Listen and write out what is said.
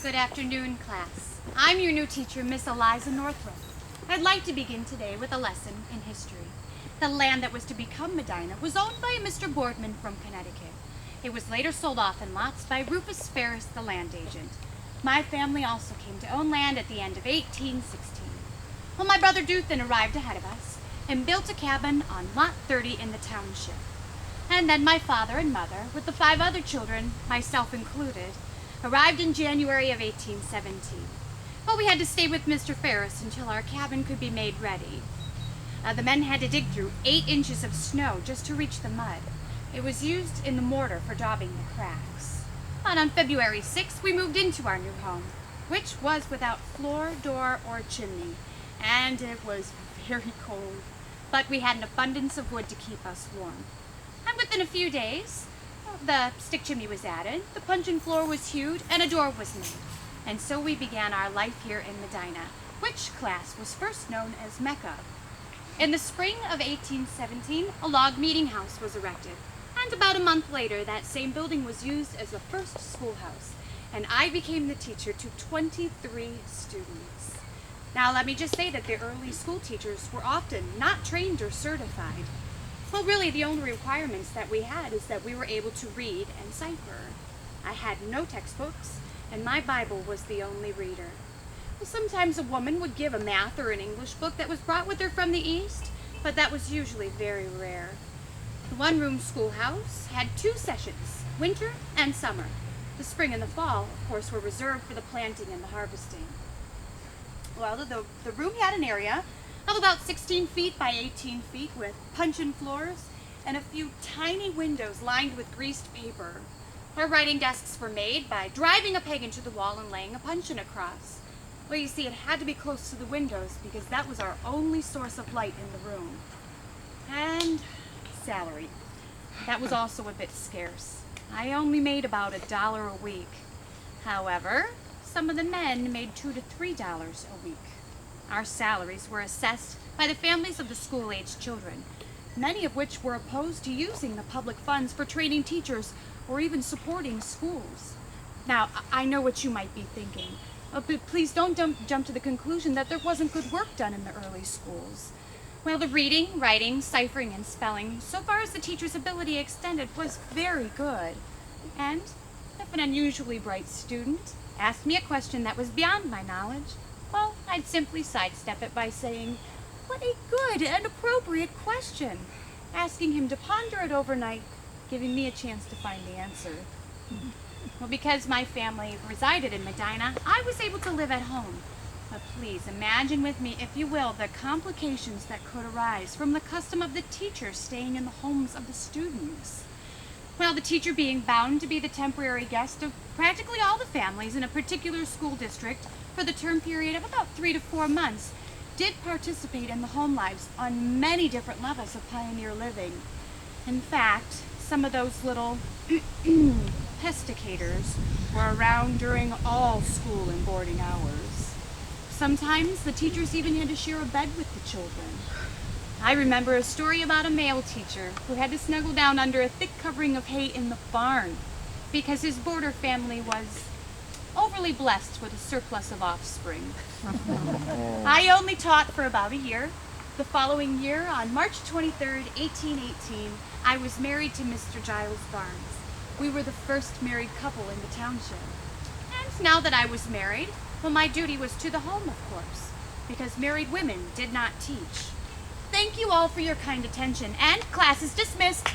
Good afternoon, class. I'm your new teacher, Miss Eliza Northrup. I'd like to begin today with a lesson in history. The land that was to become Medina was owned by a Mr. Boardman from Connecticut. It was later sold off in lots by Rufus Ferris, the land agent. My family also came to own land at the end of 1816. Well, my brother Duthan arrived ahead of us and built a cabin on Lot 30 in the township. And then my father and mother, with the 5 other children, myself included, arrived in January of 1817. Well, we had to stay with Mr. Ferris until our cabin could be made ready. The men had to dig through 8 inches of snow just to reach the mud. It was used in the mortar for daubing the cracks. And on February 6th, we moved into our new home, which was without floor, door, or chimney. And it was very cold, but we had an abundance of wood to keep us warm. And within a few days, the stick chimney was added, the puncheon floor was hewed, and a door was made. And so we began our life here in Medina, which class was first known as Mecca. In the spring of 1817, a log meeting house was erected, and about a month later, that same building was used as the first schoolhouse, and I became the teacher to 23 students. Now, let me just say that the early school teachers were often not trained or certified. Well, really, the only requirements that we had is that we were able to read and cipher. I had no textbooks, and my Bible was the only reader. Well, sometimes a woman would give a math or an English book that was brought with her from the East, but that was usually very rare. The one-room schoolhouse had 2 sessions, winter and summer. The spring and the fall, of course, were reserved for the planting and the harvesting. Well, the room had an area of about 16 feet by 18 feet with puncheon floors and a few tiny windows lined with greased paper. Our writing desks were made by driving a peg into the wall and laying a puncheon across. Well, you see, it had to be close to the windows because that was our only source of light in the room. And salary. That was also a bit scarce. I only made about $1 a week. However, some of the men made $2 to $3 a week. Our salaries were assessed by the families of the school-aged children, many of which were opposed to using the public funds for training teachers or even supporting schools. Now, I know what you might be thinking, but please don't jump to the conclusion that there wasn't good work done in the early schools. Well, the reading, writing, ciphering, and spelling, so far as the teacher's ability extended, was very good. And if an unusually bright student asked me a question that was beyond my knowledge, well, I'd simply sidestep it by saying, "What a good and appropriate question," asking him to ponder it overnight, giving me a chance to find the answer. Well, because my family resided in Medina, I was able to live at home. But please imagine with me, if you will, the complications that could arise from the custom of the teacher staying in the homes of the students. Well, the teacher being bound to be the temporary guest of practically all the families in a particular school district for the term period of about 3 to 4 months, did participate in the home lives on many different levels of pioneer living. In fact, some of those little pesticators were around during all school and boarding hours. Sometimes the teachers even had to share a bed with the children. I remember a story about a male teacher who had to snuggle down under a thick covering of hay in the barn because his boarder family was overly blessed with a surplus of offspring. I only taught for about a year. The following year, on March 23rd, 1818, I was married to Mr. Giles Barnes. We were the first married couple in the township. And now that I was married, well, my duty was to the home, of course, because married women did not teach. Thank you all for your kind attention, and class is dismissed.